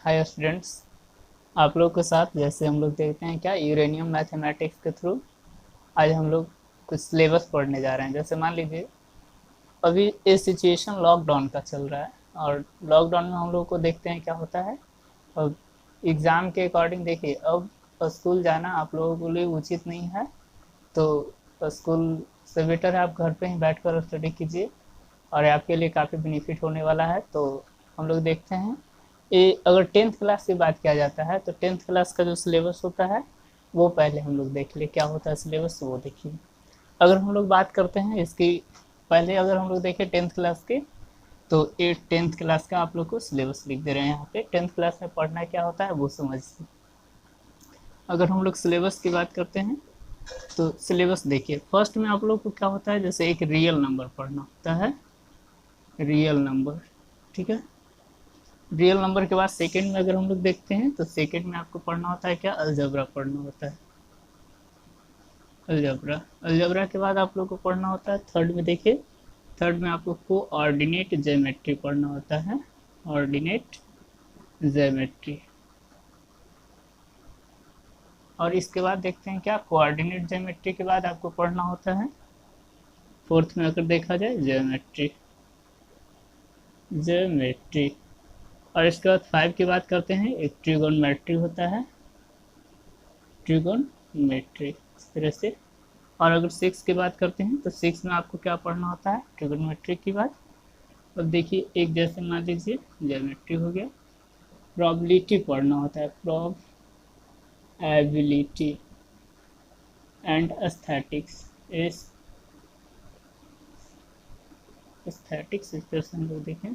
Hi students, आप लोग के साथ जैसे हम लोग देखते हैं क्या यूरेनियम मैथमेटिक्स के थ्रू आज हम लोग कुछ सिलेबस पढ़ने जा रहे हैं। जैसे मान लीजिए अभी ये सिचुएशन लॉकडाउन का चल रहा है और लॉकडाउन में हम लोग को देखते हैं क्या होता है। अब एग्ज़ाम के अकॉर्डिंग देखिए, अब स्कूल जाना आप लोगों के लिए उचित नहीं है, तो स्कूल से बेटर है आप घर पे ही बैठ कर स्टडी कीजिए और आपके लिए काफ़ी बेनिफिट होने वाला है। तो हम लोग देखते हैं ये अगर टेंथ क्लास की बात किया जाता है तो टेंथ क्लास का जो सिलेबस होता है वो पहले हम लोग देख ले क्या होता है सिलेबस, वो देखिए। अगर हम लोग बात करते हैं इसकी पहले, अगर हम लोग देखें टेंथ क्लास के, तो ये टेंथ क्लास का आप लोग को सिलेबस लिख दे रहे हैं यहाँ पे। टेंथ क्लास में पढ़ना क्या होता है वो समझिए। अगर हम लोग सिलेबस की बात करते हैं तो सिलेबस देखिए, फर्स्ट में आप लोग को क्या होता है, जैसे एक रियल नंबर पढ़ना होता है, रियल नंबर, ठीक है। रियल नंबर के बाद सेकंड में अगर हम लोग देखते हैं तो सेकंड में आपको पढ़ना होता है क्या, अलजबरा पढ़ना होता है, अलजबरा। अलजबरा के बाद आप लोग को पढ़ना होता है थर्ड में, देखिए थर्ड में आपको कोऑर्डिनेट ज्योमेट्री पढ़ना होता है, ऑर्डिनेट ज्योमेट्री। और इसके बाद देखते हैं क्या, कोऑर्डिनेट ज्योमेट्री के बाद आपको पढ़ना होता है फोर्थ में अगर देखा जाए ज्योमेट्री, ज्योमेट्री। और इसके बाद फाइव की बात करते हैं, एक ट्रिगोनमेट्री होता है, ट्रिगोनमेट्री इस तरह से। और अगर सिक्स की बात करते हैं तो सिक्स में आपको क्या पढ़ना होता है, ट्रिगोनमेट्री की बात। अब देखिए एक जैसे मान लीजिए ज्योमेट्री हो गया, प्रोबेबिलिटी पढ़ना होता है, प्रोबेबिलिटी एंड एस्थेटिक्स, एस्थेटिक्स इस तरह से हम लोग देखें।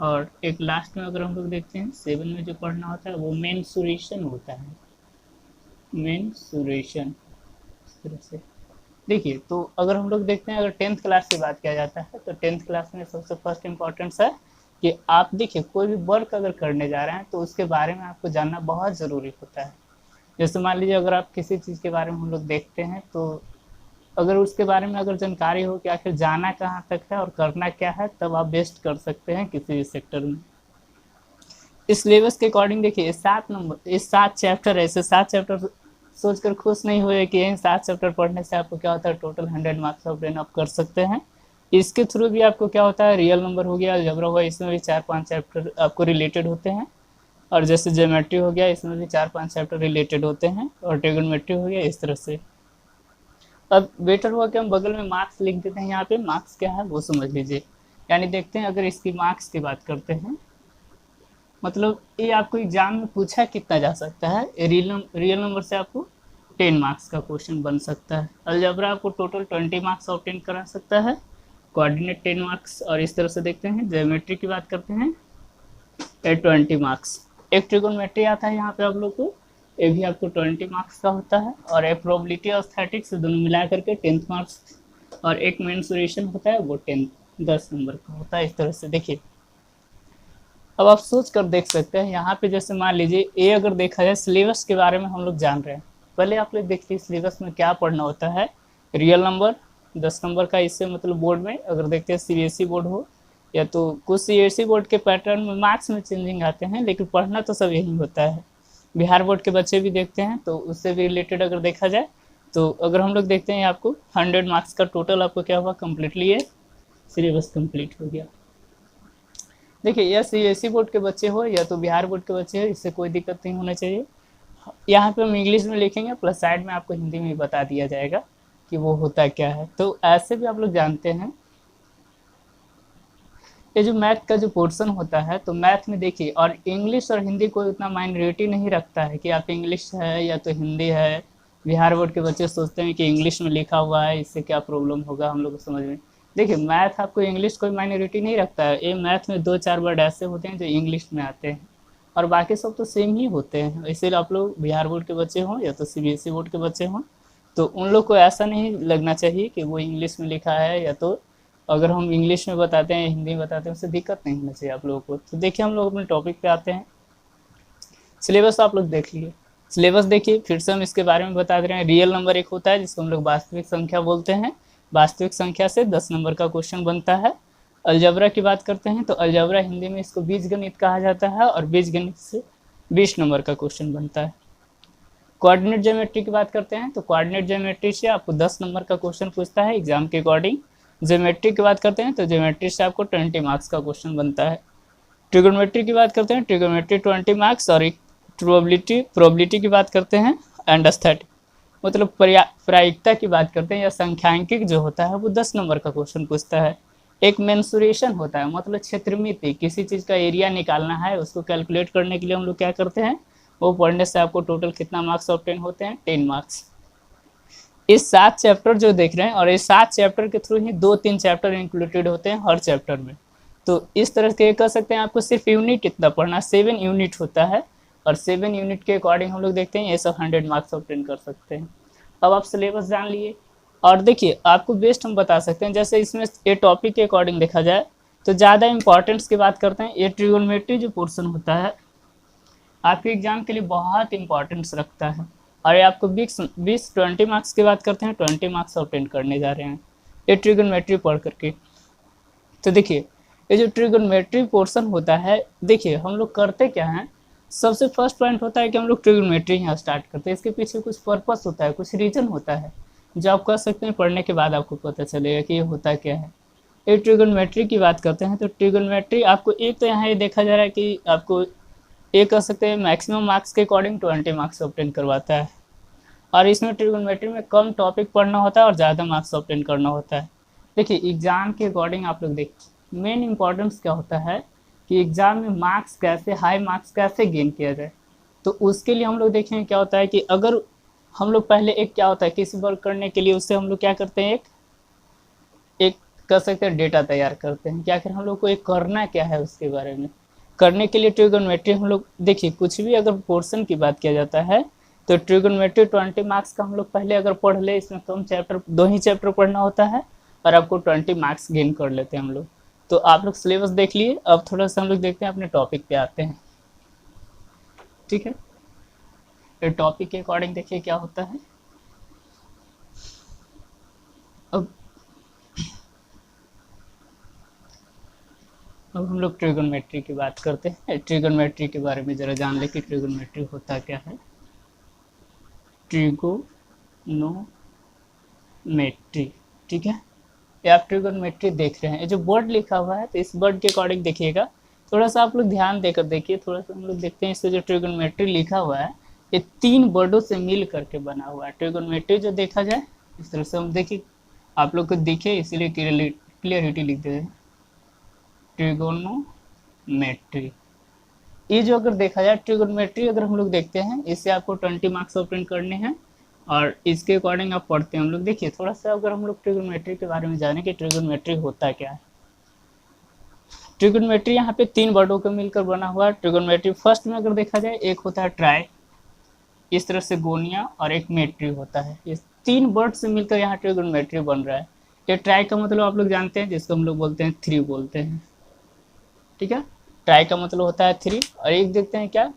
और एक लास्ट में अगर हम लोग देखते हैं सेवन में जो पढ़ना होता है वो मेंसुरेशन होता है, मेंसुरेशन इस तरह से। देखिए तो अगर हम लोग देखते हैं, अगर टेंथ क्लास की बात किया जाता है तो टेंथ क्लास में सबसे फर्स्ट इम्पॉर्टेंस है कि आप देखिए कोई भी वर्क अगर करने जा रहे हैं तो उसके बारे में आपको जानना बहुत ज़रूरी होता है। जैसे मान लीजिए अगर आप किसी चीज़ के बारे में हम लोग देखते हैं तो अगर उसके बारे में अगर जानकारी हो कि आखिर जाना कहाँ तक है और करना क्या है, तब आप बेस्ट कर सकते हैं किसी भी सेक्टर में। इस सिलेबस के अकॉर्डिंग देखिए सात नंबर, इस सात चैप्टर, ऐसे सात चैप्टर सोचकर खुश नहीं हुए कि इन सात चैप्टर पढ़ने से आपको क्या होता है टोटल 100 मार्क्स ऑफ ब्रेन आप कर सकते हैं। इसके थ्रू भी आपको क्या होता है, रियल नंबर हो गया, अलजेब्रा हुआ, इसमें भी चार पांच चैप्टर आपको रिलेटेड होते हैं। और जैसे ज्योमेट्री हो गया, इसमें भी चार पांच चैप्टर रिलेटेड होते हैं। और ट्रिगोनोमेट्री हो गया, इस तरह से। अब बेटर हुआ कि हम बगल में मार्क्स लिख देते हैं, यहाँ पे मार्क्स क्या है वो समझ लीजिए। यानी देखते हैं अगर इसकी मार्क्स की बात करते हैं, मतलब ये आपको एग्जाम में पूछा कितना जा सकता है, रियल नंबर से आपको 10 मार्क्स का क्वेश्चन बन सकता है। अलजबरा आपको टोटल 20 मार्क्स ऑब्टेन करा सकता है, कोऑर्डिनेट 10 मार्क्स। और इस तरह से देखते हैं ज्योमेट्री की बात करते हैं, 20 मार्क्स। एक ट्रिगोनोमेट्री आता है यहाँ पे आप लोग को, ये भी आपको 20 मार्क्स का होता है। और एक प्रोबेबिलिटी और एस्थेटिक्स दोनों मिला करके 10 मार्क्स। और एक मेंसुरेशन होता है वो 10 नंबर का होता है। इस तरह से देखिए, अब आप सोच कर देख सकते हैं यहाँ पे, जैसे मान लीजिए ये अगर देखा जाए सिलेबस के बारे में हम लोग जान रहे हैं, पहले आप लोग देखिए सिलेबस में क्या पढ़ना होता है। रियल नंबर 10 नंबर का, इससे मतलब बोर्ड में अगर देखते हैं सीबीएसई बोर्ड हो या तो कुछ सीएसई बोर्ड के पैटर्न में मार्क्स में चेंजिंग आते हैं, लेकिन पढ़ना तो सब यही होता है। बिहार बोर्ड के बच्चे भी देखते हैं तो उससे भी रिलेटेड अगर देखा जाए तो अगर हम लोग देखते हैं आपको 100 मार्क्स का टोटल आपको क्या हुआ, कम्प्लीटली ये सिलेबस कंप्लीट हो गया। देखिए या सीबीएसई बोर्ड के बच्चे हो या तो बिहार बोर्ड के बच्चे हो, इससे कोई दिक्कत नहीं होना चाहिए। यहाँ पे हम इंग्लिश में लिखेंगे प्लस साइड में आपको हिंदी में बता दिया जाएगा कि वो होता क्या है। तो ऐसे भी आप लोग जानते हैं ये जो मैथ का जो पोर्शन होता है, तो मैथ में देखिए और इंग्लिश और हिंदी कोई उतना माइनॉरिटी नहीं रखता है कि आप इंग्लिश है या तो हिंदी है। बिहार बोर्ड के बच्चे सोचते हैं कि इंग्लिश में लिखा हुआ है इससे क्या प्रॉब्लम होगा हम लोग को समझ में। देखिए मैथ आपको इंग्लिश कोई माइनॉरिटी नहीं रखता है, ये मैथ में दो चार वर्ड ऐसे होते हैं जो इंग्लिश में आते हैं और बाकी सब तो सेम ही होते हैं। इसीलिए आप लोग बिहार बोर्ड के बच्चे हों या तो सीबीएसई बोर्ड के बच्चे हों, तो उन लोग को ऐसा नहीं लगना चाहिए कि वो इंग्लिश में लिखा है या तो अगर हम इंग्लिश में बताते हैं हिंदी में बताते हैं उससे दिक्कत नहीं होना चाहिए आप लोगों को। तो देखिए हम लोग अपने टॉपिक पे आते हैं। सिलेबस आप लोग देख लिए, सिलेबस देखिए फिर से हम इसके बारे में बता दे रहे हैं। रियल नंबर एक होता है जिसको हम लोग वास्तविक संख्या बोलते हैं, वास्तविक संख्या से 10 नंबर का क्वेश्चन बनता है। अलजबरा की बात करते हैं तो अलजबरा हिंदी में इसको बीजगणित कहा जाता है और बीजगणित से 20 नंबर का क्वेश्चन बनता है। कोऑर्डिनेट ज्योमेट्री की बात करते हैं तो कोऑर्डिनेट ज्योमेट्री से आपको 10 नंबर का क्वेश्चन पूछता है एग्जाम के अकॉर्डिंग। ज्योमेट्री की बात करते हैं तो ज्योमेट्री से आपको 20 मार्क्स का क्वेश्चन बनता है। ट्रिगोनोमेट्री की बात करते हैं, ट्रिगोनोमेट्री 20 मार्क्स और एक प्रोबेबिलिटी की बात करते हैं एंड एस्थेटिक मतलब प्रायिकता की बात करते हैं या संख्यांकिक जो होता है वो 10 नंबर का क्वेश्चन पूछता है। एक मेंसुरेशन होता है मतलब क्षेत्रमिति, किसी चीज़ का एरिया निकालना है उसको कैलकुलेट करने के लिए हम लोग क्या करते हैं, वो पढ़ने से आपको टोटल कितना मार्क्स ऑब्टेन होते हैं, 10 मार्क्स। इस 7 चैप्टर जो देख रहे हैं और इस 7 चैप्टर के थ्रू ही 2-3 चैप्टर इंक्लूडेड होते हैं हर चैप्टर में। तो इस तरह से कह सकते हैं आपको सिर्फ यूनिट इतना पढ़ना, 7 यूनिट होता है और 7 यूनिट के अकॉर्डिंग हम लोग देखते हैं ये सब 100 मार्क्स ऑब्टेन कर सकते हैं। अब आप सिलेबस जान लिए और देखिए आपको बेस्ट हम बता सकते हैं, जैसे इसमें ये टॉपिक के अकॉर्डिंग देखा जाए तो ज़्यादा इंपॉर्टेंस की बात करते हैं, ये ट्रिगोनोमेट्री जो पोर्शन होता है आपके एग्जाम के लिए बहुत इंपॉर्टेंस रखता है और ये आपको 20 मार्क्स की बात करते हैं, 20 मार्क्स ऑब्टेन करने जा रहे हैं ये ट्रिगोनोमेट्री पढ़ करके। तो देखिए ये जो ट्रिगोनोमेट्री पोर्शन होता है, देखिए हम लोग करते क्या हैं, सबसे फर्स्ट पॉइंट होता है कि हम लोग ट्रिगोनोमेट्री यहाँ स्टार्ट करते हैं। इसके पीछे कुछ पर्पस होता है, कुछ रीजन होता है जो आप कह सकते हैं पढ़ने के बाद आपको पता चलेगा कि ये होता क्या है। ये ट्रिगोनोमेट्री की बात करते हैं तो ट्रिगोनोमेट्री आपको एक तो यहाँ ये देखा जा रहा है कि आपको ये कह सकते हैं मैक्सिमम मार्क्स के अकॉर्डिंग 20 मार्क्स ऑब्टेन करवाता है और इसमें ट्रिगोनोमेट्री में कम टॉपिक पढ़ना होता है और ज़्यादा मार्क्स ऑब्टेन करना होता है। देखिए एग्जाम के अकॉर्डिंग आप लोग देखिए मेन इंपॉर्टेंस क्या होता है कि एग्जाम में मार्क्स कैसे, हाई मार्क्स कैसे गेन किया जाए। तो उसके लिए हम लोग देखें क्या होता है कि अगर हम लोग पहले एक क्या होता है किसी वर्क करने के लिए उससे हम लोग क्या करते हैं, एक कर सकते हैं डेटा तैयार करते हैं, क्या कर हम लोग को एक करना क्या है उसके बारे में करने के लिए ट्रिगोनोमेट्री हम लोग देखिए कुछ भी अगर पोर्शन की बात किया जाता है तो ट्रिगोनोमेट्री 20 मार्क्स का हम लोग पहले अगर पढ़ ले, इसमें कम चैप्टर 2 ही चैप्टर पढ़ना होता है और आपको 20 मार्क्स गेन कर लेते हैं हम लोग। तो आप लोग सिलेबस देख लिए, अब थोड़ा सा हम लोग देखते हैं अपने टॉपिक पे आते हैं, ठीक है। ये टॉपिक के अकॉर्डिंग देखिए क्या होता है। अब हम लोग ट्रिगोनोमेट्री की बात करते हैं, ट्रिगोनोमेट्री के बारे में ज़रा जान ले कि ट्रिगोनोमेट्री होता क्या है। ट्रिगोनोमेट्री, ठीक है, ये आप ट्रिगोनोमेट्री देख रहे हैं, ये जो वर्ड लिखा हुआ है तो इस वर्ड के अकॉर्डिंग देखिएगा, थोड़ा सा आप लोग ध्यान देकर देखिए, थोड़ा सा हम लोग देखते हैं इससे जो ट्रिगोनोमेट्री लिखा हुआ है ये 3 वर्डों से मिल करके बना हुआ है। ट्रिगोनोमेट्री जो देखा जाए इस तरह से हम देखिए, आप लोग को दिखे इसीलिए क्लियरिटी लिख देते हैं ट्रिगोनोमेट्री। ये जो अगर देखा जाए ट्रिगोनोमेट्री अगर हम लोग देखते हैं इससे आपको 20 मार्क्स ऑब्टेन करने हैं और इसके अकॉर्डिंग आप पढ़ते हैं हम लोग। देखिए थोड़ा सा अगर हम लोग ट्रिगोनोमेट्री के बारे में जाने कि ट्रिगोनोमेट्री होता क्या है। ट्रिगोनोमेट्री यहाँ पे 3 वर्डों को मिलकर बना हुआ है। ट्रिगोनोमेट्री फर्स्ट में अगर देखा जाए एक होता है ट्राई, इस तरह से गोनिया और एक मेट्री होता है। ये 3 वर्ड से मिलकर यहाँ ट्रिगोनोमेट्री बन रहा है। ये ट्राई का मतलब आप लोग जानते हैं जिसको हम लोग बोलते हैं 3 बोलते हैं, ठीक है। ट्राई का मतलब होता है 3 और एक देखते हैं क्या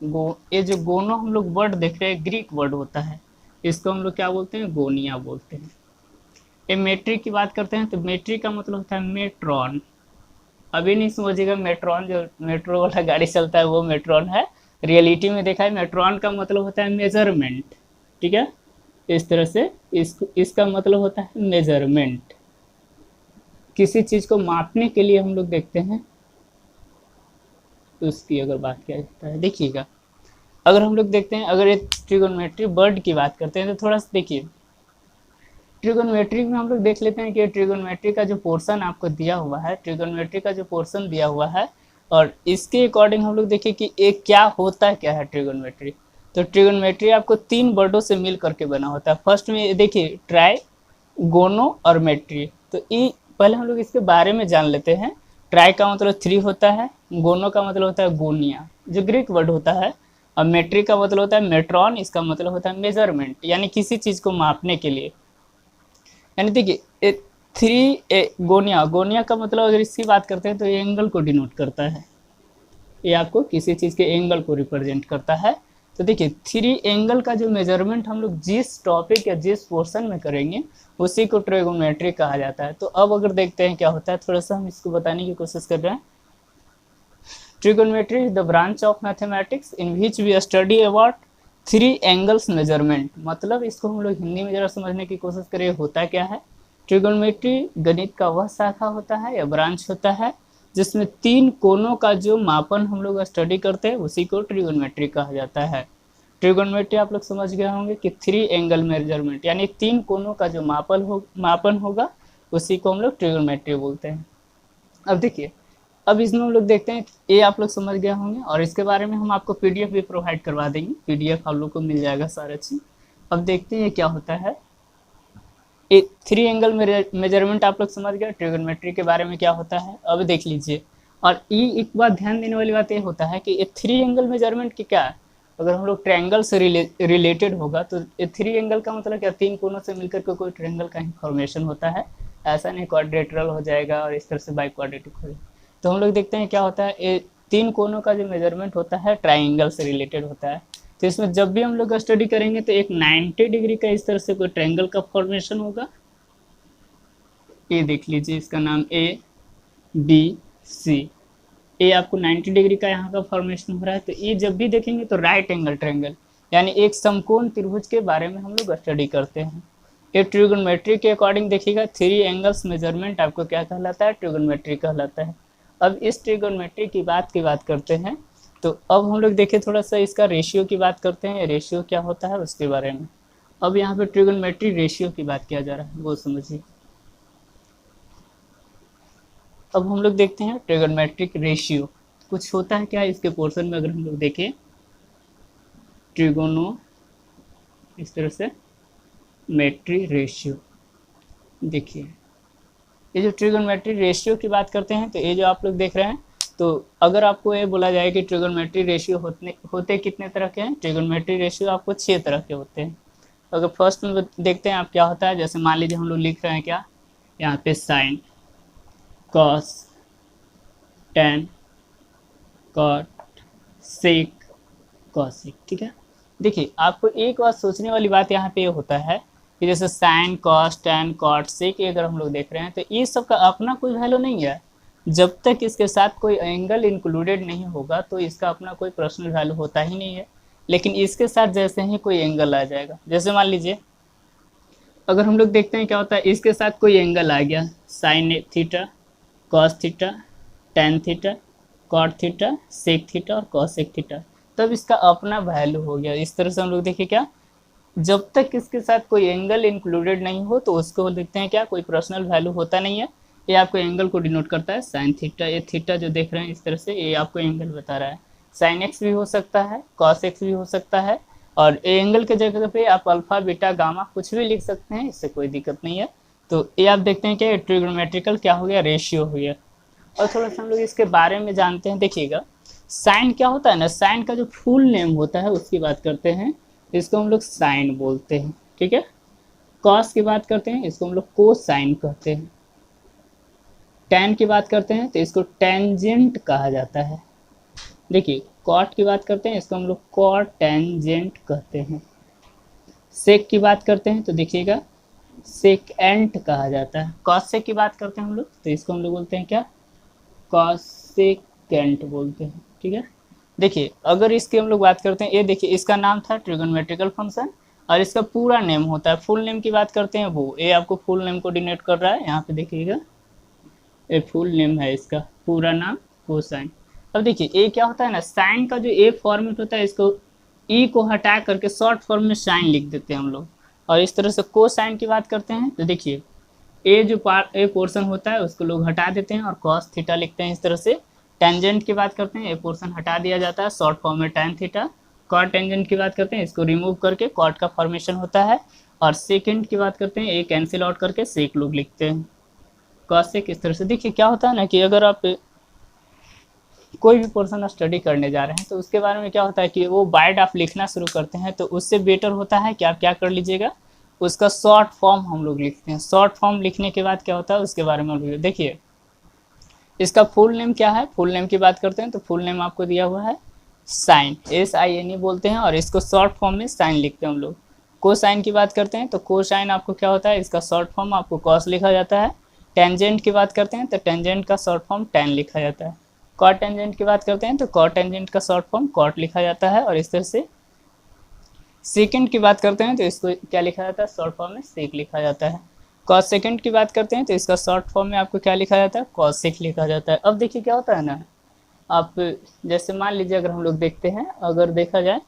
ये जो गोनो हम लोग वर्ड देख रहे हैं ग्रीक वर्ड होता है, इसको हम लोग क्या बोलते हैं, गोनिया बोलते हैं। ये मेट्री की बात करते हैं तो मेट्री का मतलब होता है मेट्रॉन। अभी नहीं समझिएगा मेट्रॉन जो मेट्रो वाला गाड़ी चलता है वो मेट्रॉन है, रियलिटी में देखा है मेट्रॉन का मतलब होता है मेजरमेंट, ठीक है। इस तरह से इसका मतलब होता है मेजरमेंट, किसी चीज़ को मापने के लिए हम लोग देखते हैं तो उसकी अगर बात किया जाता है। देखिएगा अगर हम लोग देखते हैं अगर ये ट्रिगोनोमेट्री वर्ड की बात करते हैं तो थोड़ा सा देखिए ट्रिगोनोमेट्री में हम लोग देख लेते हैं कि ट्रिगोनोमेट्री का जो पोर्शन आपको दिया हुआ है, ट्रिगोनोमेट्री का जो पोर्शन दिया हुआ है और इसके अकॉर्डिंग हम लोग देखिए कि एक क्या होता है, क्या है ट्रिगोनोमेट्री। तो ट्रिगोनोमेट्री आपको 3 वर्डों से मिल करके बना होता है। फर्स्ट में देखिए ट्राई, गोनो और मेट्री। तो ये पहले हम लोग इसके बारे में जान लेते हैं। ट्राई का मतलब 3 होता है, गोनो का मतलब होता है गोनिया जो ग्रीक वर्ड होता है और मेट्री का मतलब होता है मेट्रॉन, इसका मतलब होता है मेजरमेंट यानी किसी चीज़ को मापने के लिए। यानी देखिए 3 गोनिया, गोनिया का मतलब अगर इसकी बात करते हैं तो ये एंगल को डिनोट करता है, ये आपको किसी चीज़ के एंगल को रिप्रेजेंट करता है। तो देखिए थ्री एंगल का जो मेजरमेंट हम लोग जिस टॉपिक या जिस पोर्शन में करेंगे उसी को ट्रिगोनोमेट्री कहा जाता है। तो अब अगर देखते हैं क्या होता है, थोड़ा सा हम इसको बताने की कोशिश कर रहे हैं। Trigonometry is the branch of mathematics in which we study about three angles measurement. मतलब इसको हम लोग हिंदी में जरा समझने की कोशिश करें, होता क्या है। ट्रिगोनोमेट्री गणित का वह शाखा होता है या ब्रांच होता है जिसमें तीन कोनों का जो मापन हम लोग स्टडी करते हैं उसी को ट्रिगोनोमेट्री कहा जाता है। ट्रिगोनोमेट्री आप लोग समझ गए होंगे कि थ्री एंगल मेजरमेंट यानी तीन कोनों का जो मापन होगा उसी को हम लोग ट्रिगोनोमेट्री बोलते हैं। अब देखिए, अब इसमें हम लोग देखते हैं, ये आप लोग समझ गए होंगे और इसके बारे में हम आपको पीडीएफ भी प्रोवाइड करवा देंगे, पीडीएफ आप लोग को मिल जाएगा सारा चीज। अब देखते हैं क्या होता है। ये थ्री एंगल मेजरमेंट आप लोग समझ गए, ट्रिगोनोमेट्री के बारे में क्या होता है अब देख लीजिए। और ये एक बात ध्यान देने वाली बात ये होता है कि ये थ्री एंगल मेजरमेंट की क्या है, अगर हम लोग ट्रायंगल से रिलेटेड होगा तो ये थ्री एंगल का मतलब क्या, तीन कोनों से मिलकर के कोई ट्रायंगल का ही फॉर्मेशन होता है, ऐसा नहीं क्वाड्रेटरल हो जाएगा और इस तरह से बाई क्वाड्रेटिक हो जाएगा। तो हम लोग देखते हैं क्या होता है, ये तीन कोनों का जो मेजरमेंट होता है ट्रायंगल से रिलेटेड होता है। तो इसमें जब भी हम लोग स्टडी करेंगे तो एक 90 डिग्री का इस तरह से कोई ट्रायंगल का फॉर्मेशन होगा। ये देख लीजिए, इसका नाम ए बी सी, ये आपको 90 डिग्री का यहाँ का फॉर्मेशन हो रहा है। तो ये जब भी देखेंगे तो राइट एंगल ट्रायंगल यानी एक समकोण त्रिभुज के बारे में हम लोग स्टडी करते हैं। ये ट्रिगोनोमेट्री के अकॉर्डिंग देखिएगा, थ्री एंगल्स मेजरमेंट आपको क्या कहलाता है, ट्रिगोनोमेट्री कहलाता है। अब इस ट्रिगोनोमेट्री की बात करते हैं। तो अब हम लोग देखें थोड़ा सा इसका रेशियो की बात करते हैं, रेशियो क्या होता है उसके बारे में। अब यहाँ पे ट्रिगोनोमेट्री रेशियो की बात किया जा रहा है, वो समझिए। अब हम लोग देखते हैं ट्रिगोनोमेट्रिक रेशियो कुछ होता है क्या इसके पोर्शन में। अगर हम लोग देखें ट्रिगोनो इस तरह से मेट्री रेशियो, देखिए ये जो ट्रिगोनोमेट्री रेशियो की बात करते हैं तो ये जो आप लोग देख रहे हैं, तो अगर आपको ये बोला जाए कि ट्रिगोनोमेट्री रेशियो होते कितने तरह के हैं, ट्रिगोनोमेट्री रेशियो आपको 6 तरह के होते हैं। अगर फर्स्ट में देखते हैं आप क्या होता है, जैसे मान लीजिए हम लोग लिख रहे हैं क्या यहाँ पे साइन, कॉस, टैन, कॉट, सेक, कॉसिक, ठीक है। देखिए आपको एक बात सोचने वाली बात यहाँ पे ये होता है कि जैसे साइन, कॉस, टैन, कॉट, सेक अगर हम लोग देख रहे हैं तो ये सब का अपना कोई वैल्यू नहीं है। जब तक इसके साथ कोई एंगल इंक्लूडेड नहीं होगा तो इसका अपना कोई पर्सनल वैल्यू होता ही नहीं है। लेकिन इसके साथ जैसे ही कोई एंगल आ जाएगा, जैसे मान लीजिए अगर हम लोग देखते हैं क्या होता है, इसके साथ कोई एंगल आ गया, sine theta, cos theta, tan theta, cot theta, sec theta और कॉसेक थीटा, तब इसका अपना वैल्यू हो गया। इस तरह से हम लोग देखिए क्या, जब तक इसके साथ कोई एंगल इंक्लूडेड नहीं हो तो उसको देखते हैं क्या, कोई पर्सनल वैल्यू होता नहीं है। ये आपको एंगल को डिनोट करता है, साइन थीटा, ये थीटा जो देख रहे हैं इस तरह से ये आपको एंगल बता रहा है। साइन एक्स भी हो सकता है, कॉस एक्स भी हो सकता है, और एंगल के जगह पे आप अल्फा, बीटा, गामा कुछ भी लिख सकते हैं, इससे कोई दिक्कत नहीं है। तो ये आप देखते हैं कि ट्रिगोनोमेट्रिकल क्या हो गया, रेशियो हो गया। और थोड़ा सा हम लोग इसके बारे में जानते हैं। देखिएगा साइन क्या होता है ना, साइन का जो फुल नेम होता है उसकी बात करते हैं, इसको हम लोग साइन बोलते हैं, ठीक है। कॉस की बात करते हैं, इसको हम लोग कोसाइन कहते हैं। टैन की बात करते हैं तो इसको टेंजेंट कहा जाता है। देखिए कॉट की बात करते हैं, इसको हम लोग कॉट टेंजेंट कहते हैं। सेक की बात करते हैं तो देखिएगा सेकेंट कहा जाता है। कॉसेक की बात करते हैं हम लोग तो इसको हम लोग बोलते हैं क्या, कॉसेकेंट बोलते हैं, ठीक है। देखिए अगर इसकी हम लोग बात करते हैं, ये देखिए इसका नाम था ट्रिगोनोमेट्रिकल फंक्शन और इसका पूरा नेम होता है, फुल नेम की बात करते हैं वो, ये आपको फुल नेम को डिनोट कर रहा है। यहाँ पे देखिएगा ये फुल नेम है, इसका पूरा नाम कोसाइन। अब देखिए ए क्या होता है ना, साइन का जो ए फॉर्मेट होता है इसको ई को हटा करके शॉर्ट फॉर्म में साइन लिख देते हैं हम लोग। और इस तरह से कोसाइन की बात करते हैं तो देखिए ए जो ए पोर्शन होता है उसको लोग हटा देते हैं और कॉस थीटा लिखते हैं इस तरह से। टेंजेंट की बात करते हैं, ए पोर्शन हटा दिया जाता है, शॉर्ट फॉर्म में टैन थीटा। कॉट टेंजेंट की बात करते हैं, इसको रिमूव करके कॉट का फॉर्मेशन होता है। और सेकेंड की बात करते हैं, ए कैंसिल आउट करके सेक लोग लिखते हैं, कॉसेक। इस तरह से देखिए क्या होता है ना कि अगर आप कोई भी पोर्शन स्टडी करने जा रहे हैं तो उसके बारे में क्या होता है कि वो बाइट आप लिखना शुरू करते हैं तो उससे बेटर होता है कि आप क्या कर लीजिएगा, उसका शॉर्ट फॉर्म हम लोग लिखते हैं। शॉर्ट फॉर्म लिखने के बाद क्या होता है उसके बारे में देखिए इसका फुल नेम क्या है। फुल नेम की बात करते हैं तो फुल नेम आपको दिया हुआ है साइन, SINE बोलते हैं, और इसको शॉर्ट फॉर्म में साइन लिखते हैं हम लोग। कोसाइन की बात करते हैं तो कोसाइन आपको क्या होता है, इसका शॉर्ट फॉर्म आपको कॉस लिखा जाता है। टेंजेंट की बात करते हैं तो टेंजेंट का शॉर्ट फॉर्म टेन लिखा जाता है। कॉट टेंजेंट की बात करते हैं तो कॉट टेंजेंट का शॉर्ट फॉर्म कॉट लिखा जाता है, और इस तरह से सेकंड की बात करते हैं तो इसको क्या लिखा जाता है, शॉर्ट फॉर्म में सेक लिखा जाता है। कॉस सेकंड की बात करते हैं तो इसका शॉर्ट फॉर्म में आपको क्या लिखा जाता है, कॉस सेक लिखा जाता है। अब देखिए क्या होता है ना, आप जैसे मान लीजिए अगर हम लोग देखते हैं, अगर देखा जाए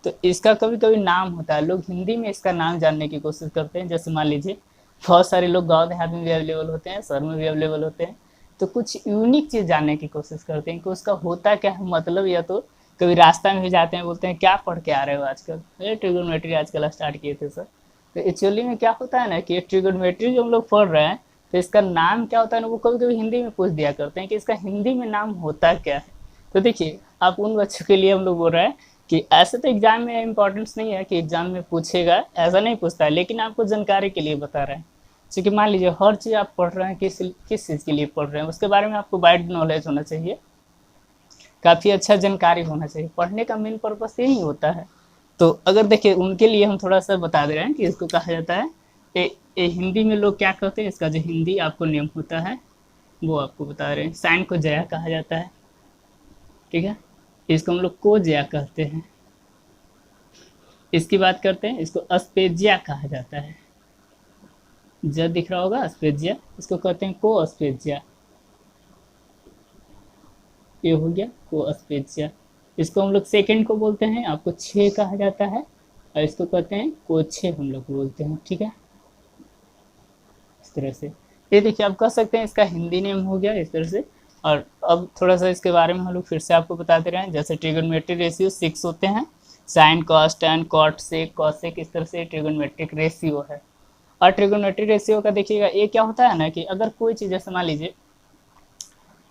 तो इसका कभी कभी नाम होता है, लोग हिंदी में इसका नाम जानने की कोशिश करते हैं। जैसे मान लीजिए बहुत सारे लोग गाँव देहात में भी अवेलेबल होते हैं, शहर में भी अवेलेबल होते हैं, तो कुछ यूनिक चीज़ जानने की कोशिश करते हैं कि उसका होता क्या है मतलब, या तो कभी रास्ता में भी जाते हैं, बोलते हैं क्या पढ़ के आ रहे हो आजकल, ये ट्रिगोनोमेट्री आजकल स्टार्ट किए थे सर। तो एक्चुअली में क्या होता है ना कि ट्रिगोनोमेट्री जो हम लोग पढ़ रहे हैं, तो इसका नाम क्या होता है ना, वो कभी कभी हिंदी में पूछ दिया करते हैं कि इसका हिंदी में नाम होता क्या है। तो देखिए आप उन बच्चों के लिए हम लोग बोल रहे हैं कि ऐसे तो एग्जाम में इम्पोर्टेंस नहीं है कि एग्जाम में पूछेगा, ऐसा नहीं पूछता है, लेकिन आपको जानकारी के लिए बता रहे हैं। क्योंकि मान लीजिए हर चीज़ आप पढ़ रहे हैं, किस चीज़ के लिए पढ़ रहे हैं उसके बारे में आपको वाइड नॉलेज होना चाहिए, काफ़ी अच्छा जानकारी होना चाहिए। पढ़ने का मेन पर्पस यही होता है। तो अगर देखिए उनके लिए हम थोड़ा सा बता दे रहे हैं कि इसको कहा जाता है हिंदी में लोग क्या कहते हैं, इसका जो हिंदी आपको नेम होता है वो आपको बता रहे हैं। साइन को जया कहा जाता है, ठीक है, इसको हम लोग को जया कहते हैं। इसकी बात करते हैं, इसको अस्पेजिया कहा जाता है, ज दिख रहा होगा अस्पेजिया, इसको कहते हैं को अस्पेजिया, ये हो गया को अस्पेजिया। इसको हम लोग सेकंड को बोलते हैं, आपको छः कहा जाता है, और इसको कहते हैं को छः हम लोग बोलते हैं, ठीक है, इस तरह से। ये देखिए आप कह सकते हैं इसका हिंदी नेम हो गया इस तरह से। और अब थोड़ा सा इसके बारे में हम लोग फिर से आपको बताते रहे हैं। जैसे ट्रिगोनोमेट्रिक रेशियो 6 होते हैं, sine cos tan cot sec cosec, इस तरह से ट्रिगोनोमेट्रिक रेशियो है। और ट्रिगोनोमेट्रिक रेशियो का देखिएगा ये क्या होता है ना कि अगर कोई चीज़, जैसे मान लीजिए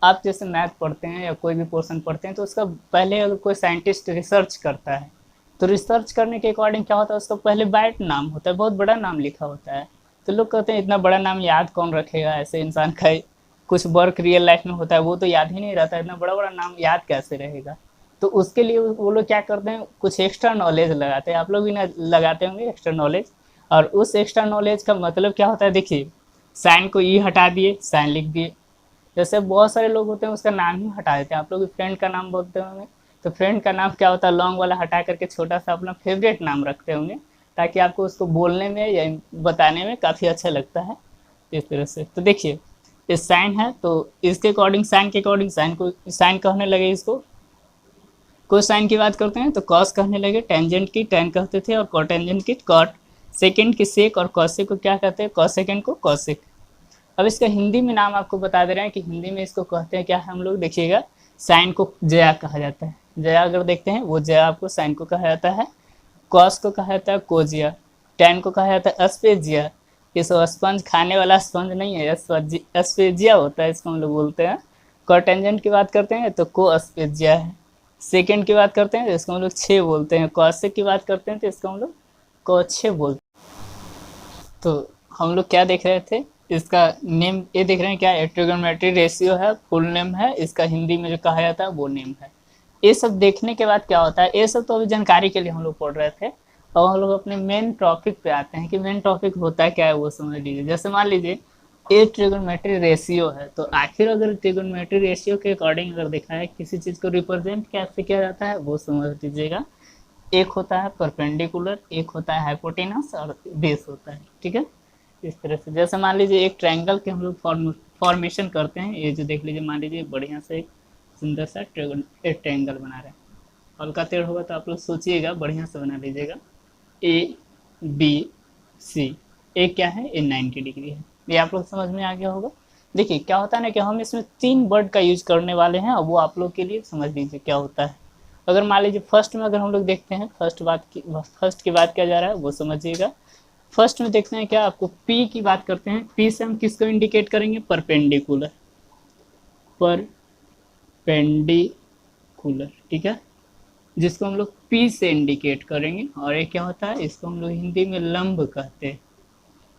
आप जैसे मैथ पढ़ते हैं या कोई भी पोर्शन पढ़ते हैं, तो उसका पहले अगर कोई साइंटिस्ट रिसर्च करता है, तो रिसर्च करने के अकॉर्डिंग क्या होता है, उसका पहले बाइट नाम होता है, बहुत बड़ा नाम लिखा होता है। तो लोग कहते हैं इतना बड़ा नाम याद कौन रखेगा, ऐसे इंसान का कुछ वर्क रियल लाइफ में होता है वो तो याद ही नहीं रहता, इतना बड़ा बड़ा नाम याद कैसे रहेगा। तो उसके लिए वो लोग क्या करते हैं, कुछ एक्स्ट्रा नॉलेज लगाते हैं, आप लोग भी ना लगाते होंगे एक्स्ट्रा नॉलेज। और उस एक्स्ट्रा नॉलेज का मतलब क्या होता है, देखिए साइन को ई हटा दिए, साइन लिख दिए। जैसे बहुत सारे लोग होते हैं उसका नाम ही हटा देते हैं, आप लोग फ्रेंड का नाम बोलते होंगे, तो फ्रेंड का नाम क्या होता है, लॉन्ग वाला हटा करके छोटा सा अपना फेवरेट नाम रखते होंगे, ताकि आपको उसको बोलने में या बताने में काफ़ी अच्छा लगता है, इस तरह से। तो देखिए ये साइन है, तो इसके अकॉर्डिंग साइन के अकॉर्डिंग साइन को साइन कहने लगे, इसको कोसाइन की बात करते हैं तो कॉस कहने लगे, टेंजेंट की टेन कहते थे, और कॉटेंजेंट की कॉट, सेकेंड की सेक, और कॉसेक को क्या कहते हैं, कॉसेकेंड को कॉसेक। अब इसका हिंदी में नाम आपको बता दे रहे हैं कि हिंदी में इसको कहते हैं क्या है, हम लोग देखिएगा साइन को जया कहा जाता है, जया अगर देखते हैं वो जया आपको साइन को कहा जाता है। कॉस को कहा जाता है कोजिया, टेन को कहा जाता है अस्पेजिया, ये सब स्पंज खाने वाला स्पंज नहीं है, अस्पेजिया होता है, इसको हम लोग बोलते हैं। कॉटेंजेंट की बात करते हैं तो को अस्पेजिया है। सेकेंड की बात करते हैं तो इसको हम लोग छः बोलते हैं। कॉसेक की बात करते हैं तो इसको हम लोग को छः बोलते हैं। तो हम लोग क्या देख रहे थे, इसका नेम ये देख रहे हैं क्या, ट्रिगोनोमेट्रिक रेशियो है, फुल नेम है, इसका हिंदी में जो कहा जाता है वो नेम है। ये सब देखने के बाद क्या होता है, ये सब तो अभी जानकारी के लिए हम लोग पढ़ रहे थे, और हम लोग अपने मेन टॉपिक पे आते हैं कि मेन टॉपिक होता है क्या है वो समझ लीजिए। जैसे मान लीजिए ये ट्रिगोनोमेट्रिक रेशियो है, तो आखिर अगर ट्रिगोनोमेट्रिक रेशियो के अकॉर्डिंग अगर देखा है किसी चीज़ को रिप्रेजेंट कैसे किया जाता है वो समझ लीजिएगा। एक होता है परपेंडिकुलर, एक होता है हाइपोटेनस, और बेस होता है, ठीक है, इस तरह से। जैसे मान लीजिए एक ट्रायंगल के हम लोग फॉर्मेशन करते हैं, ये जो देख लीजिए, मान लीजिए बढ़िया से एक सुंदर सा ट्रायंगल बना रहे हैं, हल्का टेढ़ होगा तो आप लोग सोचिएगा, बढ़िया से बना लीजिएगा। ए बी सी, ए क्या है, ए 90 डिग्री है, ये आप लोग समझ में आ गया होगा। देखिए क्या होता है ना कि हम इसमें 3 वर्ड का यूज करने वाले हैं, और वो आप लोग के लिए समझ लीजिए क्या होता है। अगर मान लीजिए फर्स्ट में अगर हम लोग देखते हैं, फर्स्ट की बात किया जा रहा है वो समझिएगा। फर्स्ट में देखते हैं क्या, आपको पी की बात करते हैं, पी से हम किसको इंडिकेट करेंगे, परपेंडिकुलर, परपेंडिकुलर, ठीक है, जिसको हम लोग पी से इंडिकेट करेंगे। और एक क्या होता है, इसको हम लोग हिंदी में लंब कहते हैं,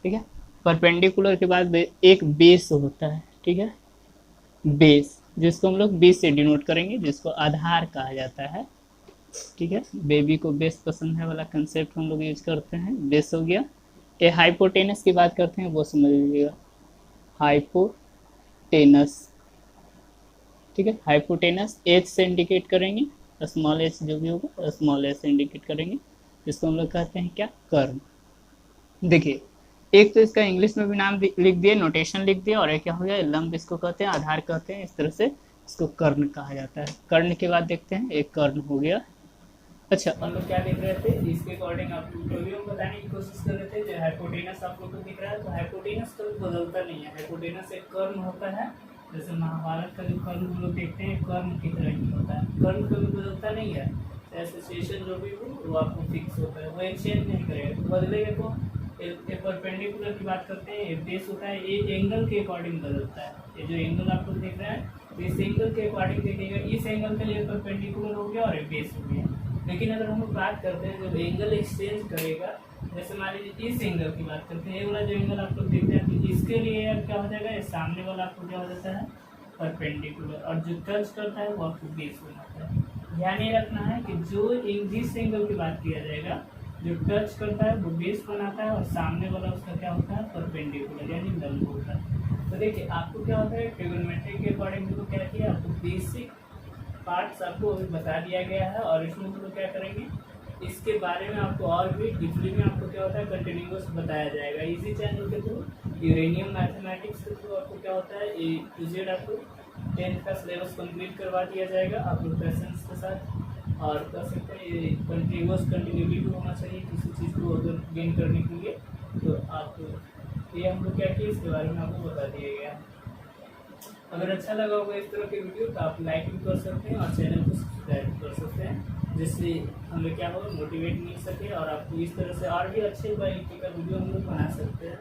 ठीक है। परपेंडिकुलर के बाद एक बेस होता है, ठीक है, बेस, जिसको हम लोग बेस से डिनोट करेंगे, जिसको आधार कहा जाता है, ठीक है, बेबी को बेस पसंद है वाला कंसेप्ट हम लोग यूज करते हैं, बेस हो गया। ये हाइपोटेनस की बात करते हैं, वो समझ लीजिएगा, हाइपोटेनस, ठीक है। हाइपोटेनस एच से इंडिकेट करेंगे, स्मॉल एच जो भी होगा स्मॉल एच से इंडिकेट करेंगे, इसको हम लोग कहते हैं क्या, कर्ण। देखिए, एक तो इसका इंग्लिश में भी नाम लिख दिए, नोटेशन लिख दिया, और एक क्या हो गया, लंब इसको कहते हैं, आधार कहते हैं, इस तरह से इसको कर्ण कहा जाता है। कर्ण के बाद देखते हैं, एक कर्ण हो गया। अच्छा, हम लोग क्या देख रहे थे, इसके अकॉर्डिंग आप लोग बताने की कोशिश कर रहे थे, जो हाइपोटेनस आप लोग को दिख रहा है, तो हाइपोटेनस कभी बदलता नहीं है, हाइपोटेनस एक कर्ण होता है, जैसे महाभारत का जो कर्ण हम लोग देखते हैं कर्ण की तरह ही होता है, कर्ण कभी बदलता नहीं है, एसोसिएशन जो भी हो वो आपको फिक्स होता है, वो एक्सचेंज नहीं करेगा, तो बदलेगा तो ये परपेंडिकुलर की बात करते हैं, ये बेस होता है, ये एंगल के अकॉर्डिंग बदलता है, ये जो एंगल आप लोग देख रहे हैं, तो इस एंगल के अकॉर्डिंग देखिएगा, इस एंगल के लिए परपेंडिकुलर हो गया और ये बेस हो गया। लेकिन अगर हम लोग बात करते हैं जब एंगल एक्सचेंज करेगा, जैसे मान लीजिए इस एंगल की बात करते हैं, ये वाला जो एंगल आप लोग देखते हैं, तो इसके लिए क्या हो जाएगा, सामने वाला आपको क्या हो जाता है, परपेंडिकुलर, और जो टच करता है वो आपको बेस बनाता है। ध्यान ये रखना है कि जो जिस एंगल की बात किया जाएगा, जो टच करता है वो बेस बनाता है, और सामने वाला उसका क्या होता है, परपेंडिकुलर यानी लंब होता है। तो देखिए आपको क्या होता है, ट्रिगोनोमेट्री के अकॉर्डिंग तो क्या किया, आपको बेसिक पार्ट्स आपको अभी बता दिया गया है, और इसमें हम लोग क्या करेंगे, इसके बारे में आपको और भी डीपली में आपको क्या होता है, कंटिन्यूस बताया जाएगा इसी चैनल के थ्रू। यूरेनियम मैथमेटिक्स के थ्रू आपको क्या होता है, ए टू जेड आपको 10th का सिलेबस कंप्लीट करवा दिया जाएगा आप लोग पेशेंस के साथ, और कर सकते हैं ये कंटिन्यूस कंटिन्यूटी होना चाहिए किसी चीज़ को अगर गेन करने के लिए, तो आप ये हम लोग क्या किए इसके बारे में आपको बता दिया गया। अगर अच्छा लगा होगा इस तरह के वीडियो तो आप लाइक भी कर सकते हैं और चैनल को सब्सक्राइब कर सकते हैं, जिससे हमें क्या होगा, मोटिवेट मिल सके, और आपको इस तरह से और भी अच्छे क्वालिटी का वीडियो हम लोग बना सकते हैं।